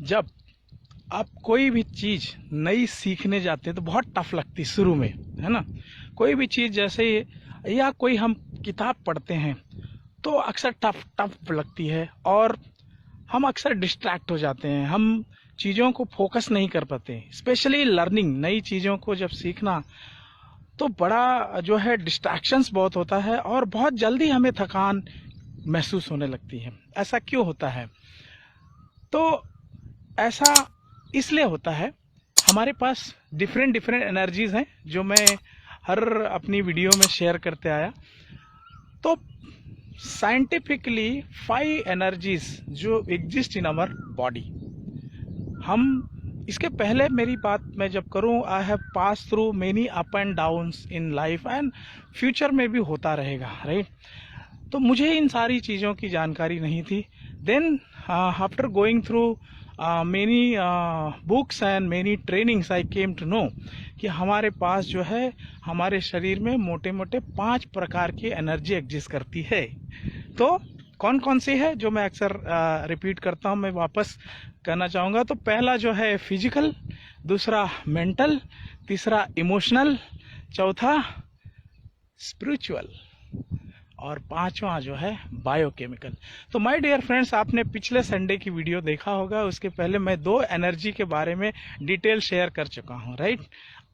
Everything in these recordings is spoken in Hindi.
जब आप कोई भी चीज़ नई सीखने जाते हैं तो बहुत टफ लगती है शुरू में, है ना। कोई भी चीज़ जैसे या कोई हम किताब पढ़ते हैं तो अक्सर टफ टफ लगती है और हम अक्सर डिस्ट्रैक्ट हो जाते हैं, हम चीज़ों को फोकस नहीं कर पाते। स्पेशली लर्निंग, नई चीज़ों को जब सीखना तो बड़ा जो है डिस्ट्रैक्शंस बहुत होता है और बहुत जल्दी हमें थकान महसूस होने लगती है। ऐसा क्यों होता है? तो ऐसा इसलिए होता है, हमारे पास डिफरेंट डिफरेंट एनर्जीज हैं जो मैं हर अपनी वीडियो में शेयर करते आया। तो साइंटिफिकली 5 एनर्जीज जो एग्जिस्ट इन आवर बॉडी, हम इसके पहले मेरी बात मैं जब करूं, I have pass through many up and downs in life and future में भी होता रहेगा, राइट। तो मुझे इन सारी चीज़ों की जानकारी नहीं थी। Then after going through many books and many trainings I came to know कि हमारे पास जो है हमारे शरीर में मोटे मोटे 5 प्रकार की एनर्जी एग्जिस्ट करती है। तो कौन कौन सी है जो मैं अक्सर रिपीट करता हूँ, मैं वापस कहना चाहूँगा। तो पहला जो है फिजिकल, दूसरा मेंटल, तीसरा इमोशनल, चौथा स्पिरिचुअल और पांचवा जो है बायोकेमिकल। तो माय डियर फ्रेंड्स, आपने पिछले संडे की वीडियो देखा होगा, उसके पहले मैं 2 एनर्जी के बारे में डिटेल शेयर कर चुका हूं, राइट।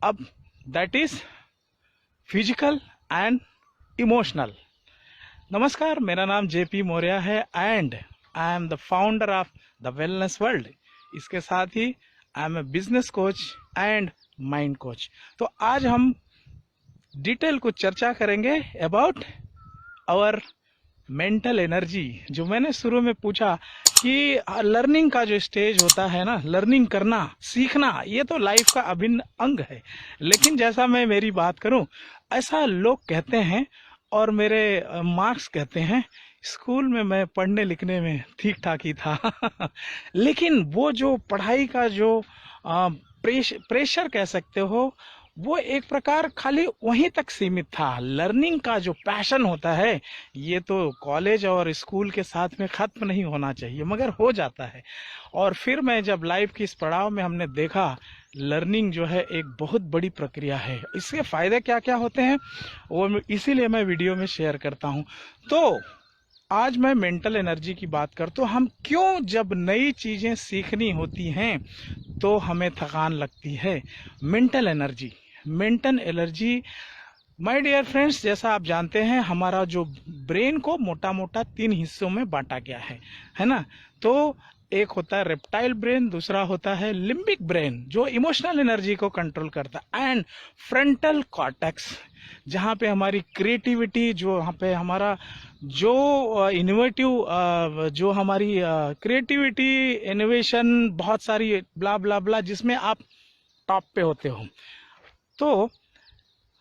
अब that is physical and emotional. नमस्कार, मेरा नाम जेपी मौर्य है and I am the founder of the wellness world. इसके साथ ही I am a business coach and mind coach. तो आज हम डिटेल कुछ चर्चा करेंगे अबाउट और मेंटल एनर्जी। जो मैंने शुरू में पूछा कि लर्निंग का जो स्टेज होता है ना, लर्निंग करना, सीखना, ये तो लाइफ का अभिन्न अंग है। लेकिन जैसा मैं मेरी बात करूं, ऐसा लोग कहते हैं और मेरे मार्क्स कहते हैं, स्कूल में मैं पढ़ने लिखने में ठीक ठाक ही था लेकिन वो जो पढ़ाई का जो प्रेशर कह सकते हो, वो एक प्रकार खाली वहीं तक सीमित था। लर्निंग का जो पैशन होता है, ये तो कॉलेज और स्कूल के साथ में खत्म नहीं होना चाहिए, मगर हो जाता है। और फिर मैं जब लाइफ की इस पड़ाव में हमने देखा, लर्निंग जो है एक बहुत बड़ी प्रक्रिया है, इसके फायदे क्या क्या होते हैं वो इसीलिए मैं वीडियो में शेयर करता हूँ। तो आज मैं मेंटल एनर्जी की बात करता हूँ। हम क्यों जब नई चीजें सीखनी होती हैं तो हमें थकान लगती है। Mental energy, mental energy my dear friends, जैसा आप जानते हैं हमारा जो ब्रेन को मोटा मोटा 3 हिस्सों में बांटा गया है ना। तो एक होता है रेप्टाइल ब्रेन, दूसरा होता है लिम्बिक ब्रेन जो इमोशनल एनर्जी को कंट्रोल करता है, एंड फ्रंटल कॉर्टेक्स जहाँ पे हमारी क्रिएटिविटी, जो वहाँ पे हमारा जो इनोवेटिव, जो हमारी क्रिएटिविटी, इनोवेशन, बहुत सारी ब्ला ब्ला ब्ला जिसमें आप टॉप पे होते हो। तो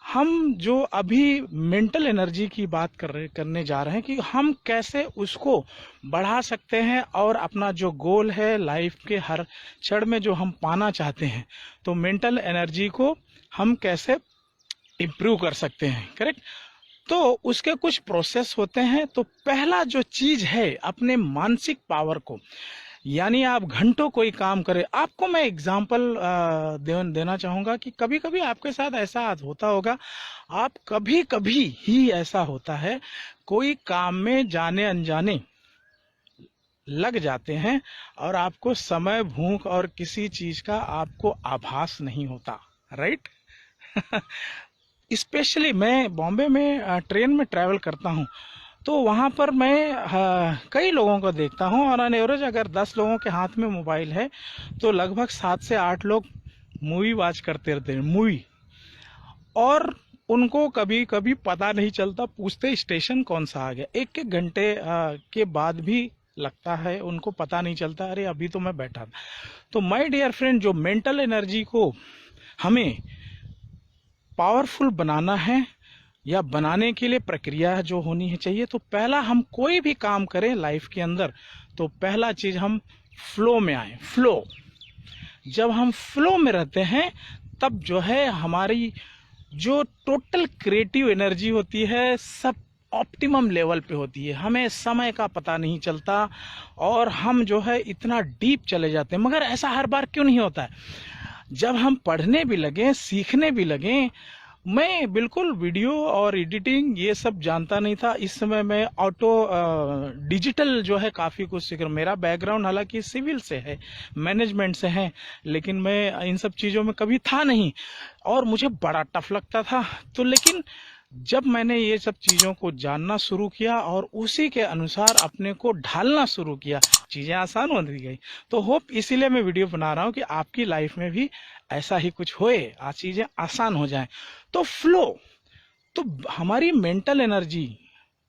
हम जो अभी मेंटल एनर्जी की बात करने जा रहे हैं कि हम कैसे उसको बढ़ा सकते हैं और अपना जो गोल है लाइफ के हर क्षण में जो हम पाना चाहते हैं, तो मेंटल एनर्जी को हम कैसे इम्प्रूव कर सकते हैं, करेक्ट। तो उसके कुछ प्रोसेस होते हैं। तो पहला जो चीज है, अपने मानसिक पावर को, यानी आप घंटों कोई काम करें। आपको मैं एग्जांपल देना चाहूंगा कि कभी कभी आपके साथ ऐसा होता होगा, आप कभी कभी ही ऐसा होता है, कोई काम में जाने अनजाने लग जाते हैं और आपको समय, भूख और किसी चीज का आपको आभास नहीं होता, राइट स्पेशली मैं बॉम्बे में ट्रेन में ट्रैवल करता हूँ, तो वहाँ पर मैं कई लोगों को देखता हूँ और ऑन एवरेज अगर 10 लोगों के हाथ में मोबाइल है तो लगभग 7 से 8 लोग मूवी वॉच करते रहते हैं, मूवी। और उनको कभी कभी पता नहीं चलता, पूछते स्टेशन कौन सा आ गया, 1-1 घंटे के बाद भी लगता है उनको पता नहीं चलता, अरे अभी तो मैं बैठा था। तो माय डियर फ्रेंड, जो मेंटल एनर्जी को हमें पावरफुल बनाना है या बनाने के लिए प्रक्रिया जो होनी है चाहिए, तो पहला हम कोई भी काम करें लाइफ के अंदर, तो पहला चीज हम फ्लो में आए। फ्लो, जब हम फ्लो में रहते हैं तब जो है हमारी जो टोटल क्रिएटिव एनर्जी होती है सब ऑप्टिमम लेवल पे होती है, हमें समय का पता नहीं चलता और हम जो है इतना डीप चले जाते हैं। मगर ऐसा हर बार क्यों नहीं होता है? जब हम पढ़ने भी लगें, सीखने भी लगें, मैं बिल्कुल वीडियो और एडिटिंग ये सब जानता नहीं था। इस समय मैं डिजिटल जो है काफ़ी कुछ सीख रहा हूँ। मेरा बैकग्राउंड हालांकि सिविल से है, मैनेजमेंट से है, लेकिन मैं इन सब चीज़ों में कभी था नहीं और मुझे बड़ा टफ लगता था। तो लेकिन जब मैंने ये सब चीज़ों को जानना शुरू किया और उसी के अनुसार अपने को ढालना शुरू किया, चीज़ें आसान होती गई। तो होप इसीलिए मैं वीडियो बना रहा हूँ कि आपकी लाइफ में भी ऐसा ही कुछ होए, आज चीज़ें आसान हो जाएं। तो फ्लो, तो हमारी मेंटल एनर्जी,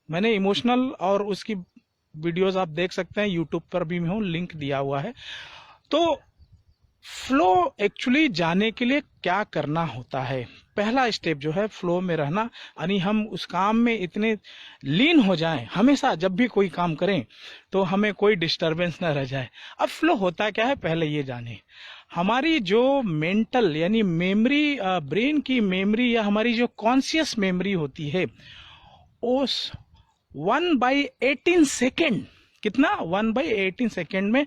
मैंने इमोशनल और उसकी वीडियोस आप देख सकते हैं, यूट्यूब पर भी हूँ, लिंक दिया हुआ है। तो फ्लो एक्चुअली जाने के लिए क्या करना होता है? पहला स्टेप जो है फ्लो में रहना, यानी हम उस काम में इतने लीन हो जाएं, हमेशा जब भी कोई काम करें तो हमें कोई डिस्टरबेंस न रह जाए। अब फ्लो होता क्या है पहले ये जाने। हमारी जो मेंटल यानी मेमोरी, ब्रेन की मेमोरी या हमारी जो कॉन्शियस मेमोरी होती है, उस 1/18 सेकेंड, कितना 1/18 सेकेंड में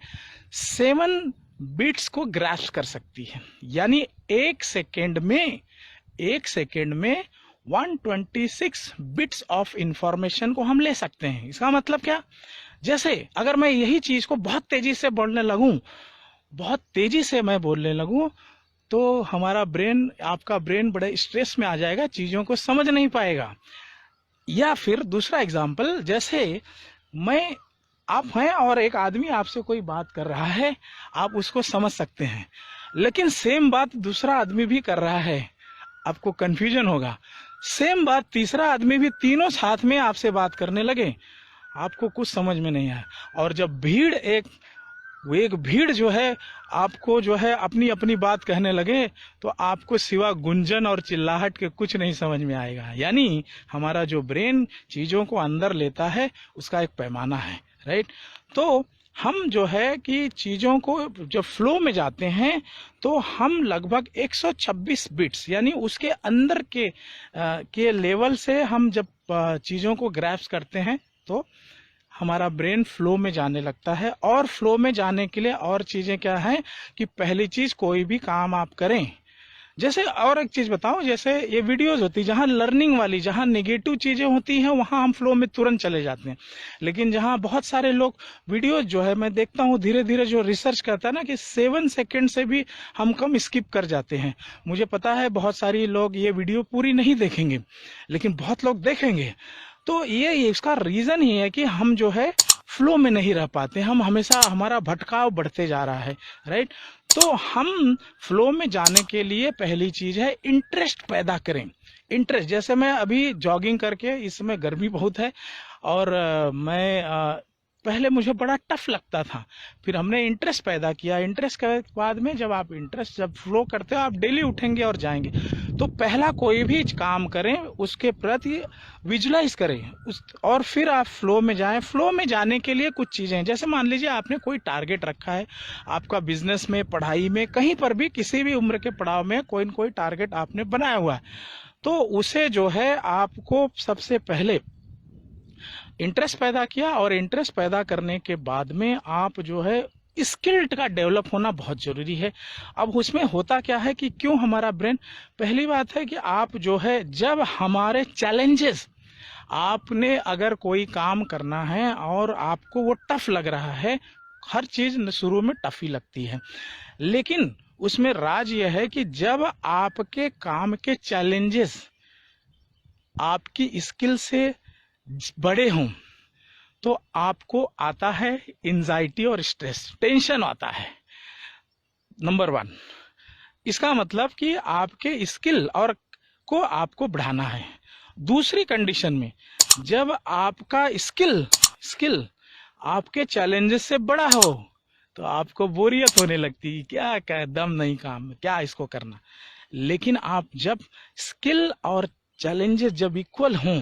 7 बिट्स को ग्रास्प कर सकती है। यानी एक सेकेंड में 126 बिट्स ऑफ इंफॉर्मेशन को हम ले सकते हैं। इसका मतलब क्या? जैसे अगर मैं यही चीज को बहुत तेजी से बोलने लगूं, बहुत तेजी से मैं बोलने लगूं, तो हमारा ब्रेन, आपका ब्रेन बड़े स्ट्रेस में आ जाएगा, चीजों को समझ नहीं पाएगा। या फिर दूसरा एग्जाम्पल, जैसे आप हैं और एक आदमी आपसे कोई बात कर रहा है, आप उसको समझ सकते हैं, लेकिन सेम बात दूसरा आदमी भी कर रहा है, आपको कंफ्यूजन होगा। सेम बात तीसरा आदमी भी, तीनों साथ में आपसे बात करने लगे, आपको कुछ समझ में नहीं आया। और जब एक भीड़ जो है आपको जो है अपनी अपनी बात कहने लगे, तो आपको सिवा गुंजन और चिल्लाहट के कुछ नहीं समझ में आएगा। यानी हमारा जो ब्रेन चीजों को अंदर लेता है उसका एक पैमाना है, राइट? तो हम जो है कि चीजों को जब फ्लो में जाते हैं तो हम लगभग 126 बिट्स यानी उसके अंदर के लेवल से हम जब चीजों को ग्रैप्स करते हैं तो हमारा ब्रेन फ्लो में जाने लगता है। और फ्लो में जाने के लिए और चीजें क्या हैं कि पहली चीज, कोई भी काम आप करें, जैसे और एक चीज बताऊं, जैसे ये वीडियोस होती है जहां लर्निंग वाली, जहां नेगेटिव चीजें होती हैं, वहां हम फ्लो में तुरंत चले जाते हैं। लेकिन जहां बहुत सारे लोग वीडियोस जो है, मैं देखता हूं धीरे धीरे जो रिसर्च करता है ना कि 7 सेकेंड से भी हम कम स्किप कर जाते हैं। मुझे पता है बहुत सारी लोग ये वीडियो पूरी नहीं देखेंगे, लेकिन बहुत लोग देखेंगे। तो ये इसका रीजन ही है कि हम जो है फ्लो में नहीं रह पाते, हम हमेशा, हमारा भटकाव बढ़ते जा रहा है, राइट? तो हम फ्लो में जाने के लिए पहली चीज है इंटरेस्ट पैदा करें। इंटरेस्ट, जैसे मैं अभी जॉगिंग करके, इस समय गर्मी बहुत है और मैं पहले मुझे बड़ा टफ लगता था, फिर हमने इंटरेस्ट पैदा किया। इंटरेस्ट के बाद में जब फ्लो करते हो, आप डेली उठेंगे और जाएंगे। तो पहला कोई भी काम करें उसके प्रति विजुलाइज करें और फिर आप फ्लो में जाएं। फ्लो में जाने के लिए कुछ चीजें हैं, जैसे मान लीजिए आपने कोई टारगेट रखा है, आपका बिजनेस में, पढ़ाई में, कहीं पर भी, किसी भी उम्र के पड़ाव में कोई न कोई टारगेट आपने बनाया हुआ है, तो उसे जो है आपको सबसे पहले इंटरेस्ट पैदा किया। और इंटरेस्ट पैदा करने के बाद में आप जो है स्किल्ड का डेवलप होना बहुत जरूरी है। अब उसमें होता क्या है कि क्यों हमारा ब्रेन, पहली बात है कि आप जो है, जब हमारे चैलेंजेस, आपने अगर कोई काम करना है और आपको वो टफ लग रहा है, हर चीज शुरू में टफ ही लगती है, लेकिन उसमें राज यह है कि जब आपके काम के चैलेंजेस आपकी स्किल से बड़े हों तो आपको आता है एंजाइटी और स्ट्रेस, टेंशन आता है, नंबर 1। इसका मतलब कि आपके स्किल और को आपको बढ़ाना है। दूसरी कंडीशन में, जब आपका स्किल आपके चैलेंजेस से बड़ा हो तो आपको बोरियत होने लगती है, क्या दम नहीं काम, क्या इसको करना। लेकिन आप जब स्किल और चैलेंजेस जब इक्वल हों,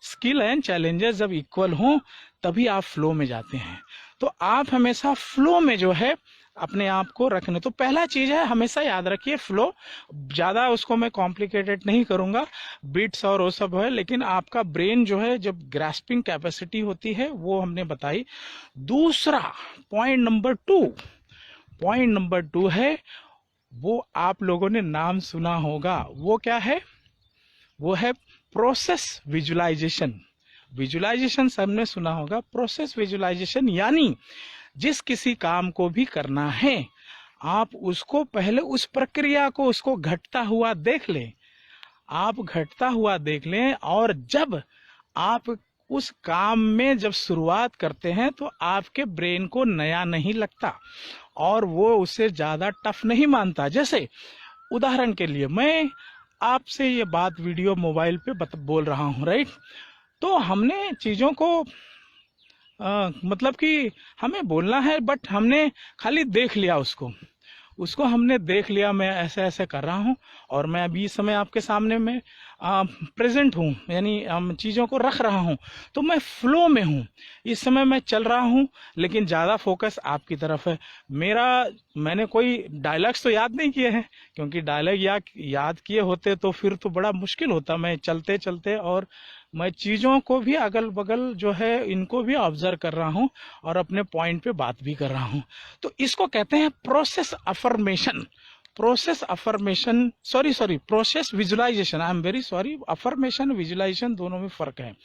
स्किल एंड चैलेंजेस जब इक्वल हों तभी आप फ्लो में जाते हैं। तो आप हमेशा फ्लो में जो है अपने आप को रखने, तो पहला चीज है हमेशा याद रखिए फ्लो। ज्यादा उसको मैं कॉम्प्लिकेटेड नहीं करूंगा, बिट्स और वो सब है, लेकिन आपका ब्रेन जो है जब ग्रास्पिंग कैपेसिटी होती है वो हमने बताई। दूसरा पॉइंट नंबर टू है, वो आप लोगों ने नाम सुना होगा, वो क्या है? वो है प्रोसेस विजुअलाइजेशन। विजुअलाइजेशन सबने सुना होगा। प्रोसेस विजुअलाइजेशन यानी जिस किसी काम को भी करना है आप उसको पहले उस प्रक्रिया को उसको घटता हुआ देख लें, आप घटता हुआ देख लें, और जब आप उस काम में जब शुरुआत करते हैं तो आपके ब्रेन को नया नहीं लगता और वो उसे ज्यादा टफ नहीं मानता। जैसे उदाहरण के लिए मैं आपसे ये बात वीडियो मोबाइल पे बोल रहा हूँ, राइट? तो हमने चीजों को मतलब कि हमें बोलना है, बट हमने खाली देख लिया उसको हमने देख लिया, मैं ऐसे ऐसे कर रहा हूँ और मैं अभी इस समय आपके सामने में प्रेजेंट हूँ, यानी चीज़ों को रख रहा हूँ, तो मैं फ्लो में हूँ, इस समय मैं चल रहा हूँ, लेकिन ज़्यादा फोकस आपकी तरफ है। मैंने कोई डायलॉग्स तो याद नहीं किए हैं, क्योंकि डायलॉग याद किए होते तो फिर तो बड़ा मुश्किल होता। मैं चलते चलते और मैं चीज़ों को भी अगल बगल जो है इनको भी ऑब्जर्व कर रहा हूँ और अपने पॉइंट पे बात भी कर रहा हूँ। तो इसको कहते हैं process affirmation. Process visualisation, I am very sorry. Affirmation visualisation दोनों में फर्क है।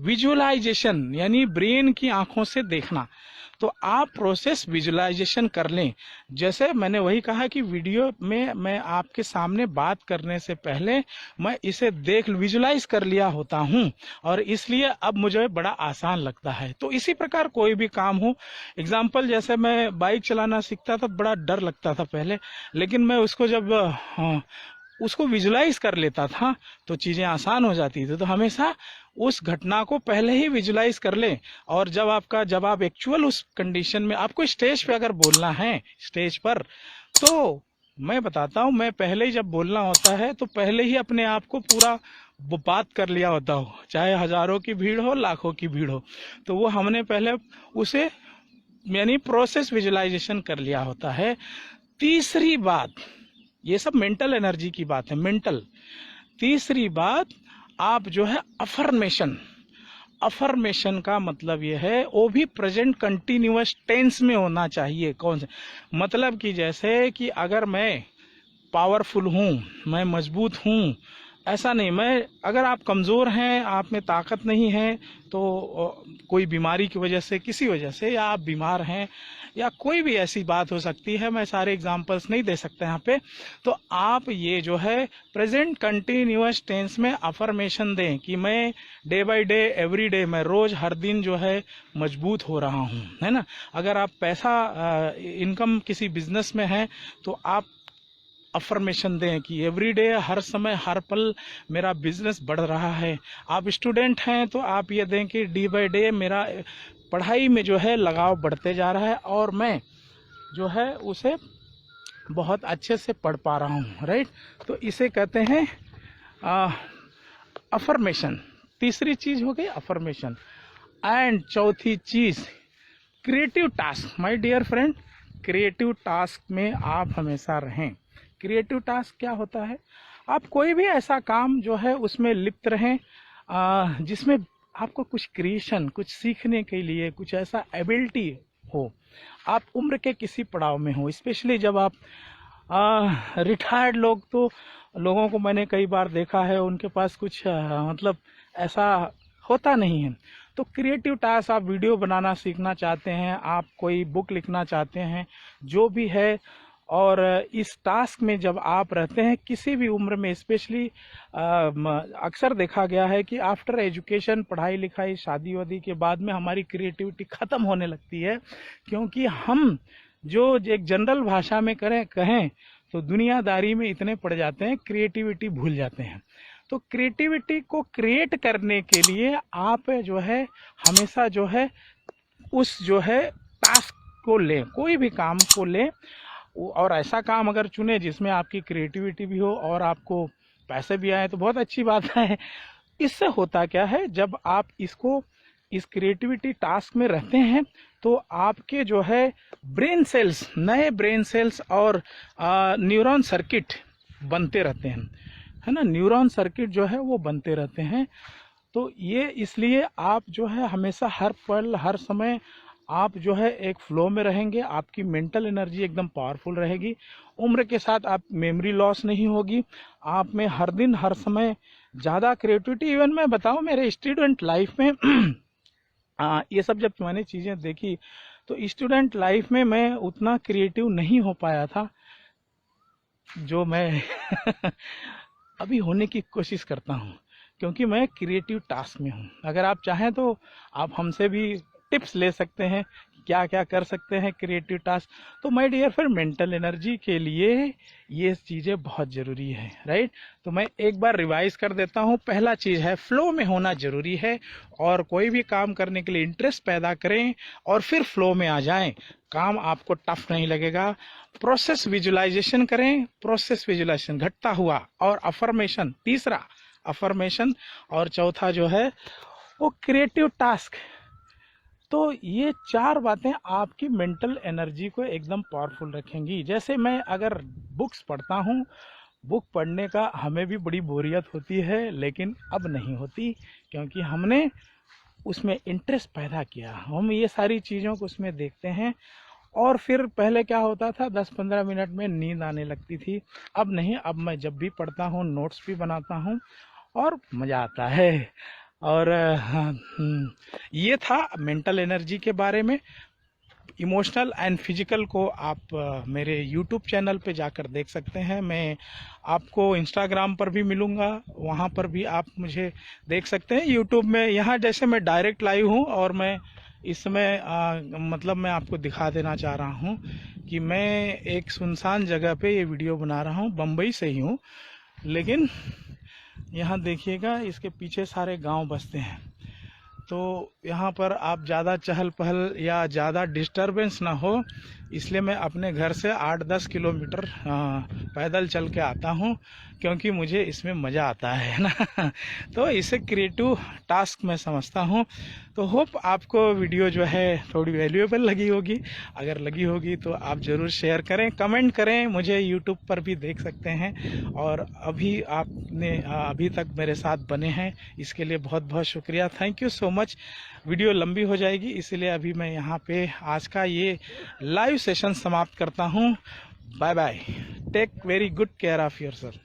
विजुअलाइजेशन यानी ब्रेन की आंखों से देखना, तो आप प्रोसेस विजुअलाइजेशन कर लें। जैसे मैंने वही कहा कि वीडियो में मैं आपके सामने बात करने से पहले मैं इसे विजुअलाइज कर लिया होता हूं और इसलिए अब मुझे बड़ा आसान लगता है। तो इसी प्रकार कोई भी काम हो, एग्जाम्पल जैसे मैं बाइक चलाना सीखता था, बड़ा डर लगता था पहले, लेकिन मैं उसको जब उसको विजुलाइज कर लेता था तो चीजें आसान हो जाती थी। तो हमेशा उस घटना को पहले ही विजुलाइज कर लें, और जब आप एक्चुअल उस कंडीशन में, आपको स्टेज पे अगर बोलना है स्टेज पर, तो मैं बताता हूँ, मैं पहले ही जब बोलना होता है तो पहले ही अपने आप को पूरा बात कर लिया होता हो, चाहे हजारों की भीड़ हो लाखों की भीड़ हो, तो वो हमने पहले उसे यानी प्रोसेस विजुअलाइजेशन कर लिया होता है। तीसरी बात, ये सब मेंटल एनर्जी की बात है, मेंटल। तीसरी बात, आप जो है अफर्मेशन का मतलब ये है वो भी प्रेजेंट कंटिन्यूअस टेंस में होना चाहिए। कौन से मतलब कि जैसे कि अगर मैं पावरफुल हूँ, मैं मजबूत हूँ, ऐसा नहीं। अगर आप कमज़ोर हैं, आप में ताकत नहीं है, तो कोई बीमारी की वजह से, किसी वजह से, या आप बीमार हैं, या कोई भी ऐसी बात हो सकती है, मैं सारे एग्जांपल्स नहीं दे सकता यहाँ पे, तो आप ये जो है प्रेजेंट कंटिन्यूअस टेंस में अफर्मेशन दें कि मैं day by day, every day, मैं रोज हर दिन जो है मजबूत हो रहा हूँ, है ना। अगर आप पैसा इनकम किसी बिजनेस में है तो आप अफर्मेशन दें कि एवरी डे, हर समय हर पल मेरा बिजनेस बढ़ रहा है। आप स्टूडेंट हैं तो आप ये दें कि डे बाय डे मेरा पढ़ाई में जो है लगाव बढ़ते जा रहा है और मैं जो है उसे बहुत अच्छे से पढ़ पा रहा हूँ, राइट। तो इसे कहते हैं अफर्मेशन। तीसरी चीज हो गई अफर्मेशन। एंड चौथी चीज creative task. My dear friend, creative task में आप हमेशा रहें। क्रिएटिव टास्क क्या होता है? आप कोई भी ऐसा काम जो है उसमें लिप्त रहें जिसमें आपको कुछ क्रिएशन, कुछ सीखने के लिए कुछ ऐसा एबिलिटी हो। आप उम्र के किसी पड़ाव में हो, स्पेशली जब आप रिटायर्ड लोग, तो लोगों को मैंने कई बार देखा है उनके पास कुछ मतलब ऐसा होता नहीं है। तो क्रिएटिव टास्क, आप वीडियो बनाना सीखना चाहते हैं, आप कोई बुक लिखना चाहते हैं, जो भी है, और इस टास्क में जब आप रहते हैं किसी भी उम्र में, स्पेशली अक्सर देखा गया है कि आफ्टर एजुकेशन, पढ़ाई लिखाई, शादी वादी के बाद में हमारी क्रिएटिविटी खत्म होने लगती है, क्योंकि हम जो एक जनरल भाषा में कहें तो दुनियादारी में इतने पड़ जाते हैं, क्रिएटिविटी भूल जाते हैं। तो क्रिएटिविटी को क्रिएट करने के लिए आप जो है हमेशा जो है उस जो है टास्क को लें, कोई भी काम को लें, और ऐसा काम अगर चुने जिसमें आपकी क्रिएटिविटी भी हो और आपको पैसे भी आए तो बहुत अच्छी बात है। इससे होता क्या है, जब आप इसको इस क्रिएटिविटी टास्क में रहते हैं तो आपके जो है ब्रेन सेल्स, नए ब्रेन सेल्स और न्यूरॉन सर्किट बनते रहते हैं, है ना। न्यूरॉन सर्किट जो है वो बनते रहते हैं। तो ये इसलिए आप जो है हमेशा हर पल हर समय आप जो है एक फ्लो में रहेंगे, आपकी मेंटल एनर्जी एकदम पावरफुल रहेगी। उम्र के साथ आप मेमोरी लॉस नहीं होगी, आप में हर दिन हर समय ज़्यादा क्रिएटिविटी। इवन मैं बताऊं मेरे स्टूडेंट लाइफ में ये सब जब मैंने चीज़ें देखी तो स्टूडेंट लाइफ में मैं उतना क्रिएटिव नहीं हो पाया था जो मैं अभी होने की कोशिश करता हूँ, क्योंकि मैं क्रिएटिव टास्क में हूँ। अगर आप चाहें तो आप हमसे भी टिप्स ले सकते हैं क्या क्या कर सकते हैं क्रिएटिव टास्क। तो my dear friend, mental energy के लिए ये चीज़ें बहुत ज़रूरी है, राइट। तो मैं एक बार रिवाइज कर देता हूँ। पहला चीज़ है फ्लो में होना ज़रूरी है, और कोई भी काम करने के लिए इंटरेस्ट पैदा करें और फिर फ्लो में आ जाएं, काम आपको टफ नहीं लगेगा। प्रोसेस विजुलाइजेशन करें, प्रोसेस विजुलाइजेशन घटता हुआ, और अफर्मेशन, तीसरा अफर्मेशन, और चौथा जो है वो क्रिएटिव टास्क। तो ये चार बातें आपकी मेंटल एनर्जी को एकदम पावरफुल रखेंगी। जैसे मैं अगर बुक्स पढ़ता हूँ, बुक पढ़ने का हमें भी बड़ी बोरियत होती है, लेकिन अब नहीं होती, क्योंकि हमने उसमें इंटरेस्ट पैदा किया। हम ये सारी चीज़ों को उसमें देखते हैं, और फिर पहले क्या होता था 10-15 मिनट में नींद आने लगती थी। अब नहीं, अब मैं जब भी पढ़ता हूँ नोट्स भी बनाता हूँ और मज़ा आता है। और ये था मेंटल एनर्जी के बारे में। इमोशनल एंड फिजिकल को आप मेरे यूट्यूब चैनल पे जाकर देख सकते हैं। मैं आपको इंस्टाग्राम पर भी मिलूँगा, वहाँ पर भी आप मुझे देख सकते हैं। यूट्यूब में यहाँ जैसे मैं डायरेक्ट लाइव हूँ, और मैं इसमें मतलब मैं आपको दिखा देना चाह रहा हूँ कि मैं एक सुनसान जगह पे ये वीडियो बना रहा हूँ। बम्बई से ही हूँ, लेकिन यहाँ देखिएगा इसके पीछे सारे गांव बसते हैं। तो यहाँ पर आप ज़्यादा चहल पहल या ज़्यादा डिस्टरबेंस ना हो, इसलिए मैं अपने घर से 8-10 किलोमीटर पैदल चल के आता हूँ, क्योंकि मुझे इसमें मज़ा आता है ना। तो इसे क्रिएटिव टास्क मैं समझता हूँ। तो होप आपको वीडियो जो है थोड़ी वैल्यूएबल लगी होगी। अगर लगी होगी तो आप ज़रूर शेयर करें, कमेंट करें। मुझे यूट्यूब पर भी देख सकते हैं, और आपने अभी तक मेरे साथ बने हैं, इसके लिए बहुत बहुत शुक्रिया। Thank you so much. Video लंबी हो जाएगी, इसलिए अभी मैं यहाँ पे आज का ये लाइव सेशन समाप्त करता हूँ। Bye bye, take very good care of yourself.